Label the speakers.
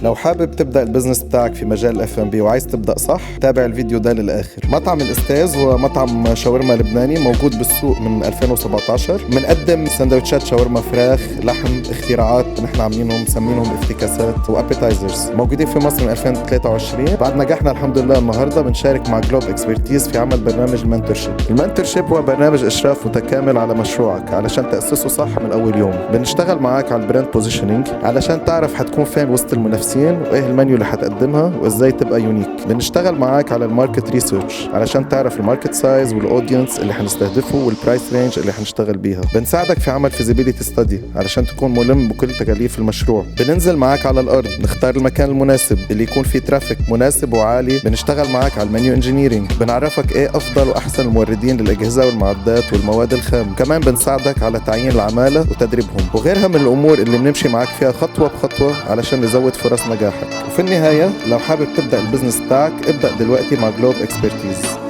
Speaker 1: لو حابب تبدأ البزنس بتاعك في مجال الاف ام بي وعايز تبدأ صح، تابع الفيديو ده للآخر. مطعم الأستاذ هو مطعم شاورما لبناني موجود بالسوق من 2017. بنقدم سندوتشات شاورما فراخ، لحم، اختراعات نحن عاملينهم مسمينهم افتكاسات وابيتايزرز، موجودين في مصر من 2023. بعد نجاحنا الحمد لله النهارده بنشارك مع جلوب اكسبرتيز في عمل برنامج المنتورشيب. المنتورشيب هو برنامج إشراف متكامل على مشروعك علشان تأسسه صح من أول يوم. بنشتغل معاك على البراند بوزيشنينج علشان تعرف حتكون فين وسط المنافسين، وايه المنيو اللي حتقدمها وازاي تبقى يونيك. بنشتغل معاك على الماركت ريسيرش علشان تعرف الماركت سايز والاودينس اللي حنستهدفه والبرايس رينج اللي حنشتغل بيها. بنساعدك في عمل فيزيبيليتي ستادي علشان تكون ملم بكل تكاليف المشروع. بننزل معاك على الارض، نختار المكان المناسب اللي يكون فيه ترافيك مناسب وعالي. بنشتغل معاك على المنيو انجينيرينج، بنعرفك ايه افضل واحسن الموردين للاجهزه والمعدات والمواد الخام. كمان بنساعدك على تعيين العماله وتدريبهم وغيرها من الامور اللي بنمشي معاك فيها خطوه بخطوه علشان نزود فرص نجاحك. وفي النهاية لو حابب تبدأ البزنس بتاعك، ابدأ دلوقتي مع جلوب اكسبرتيز.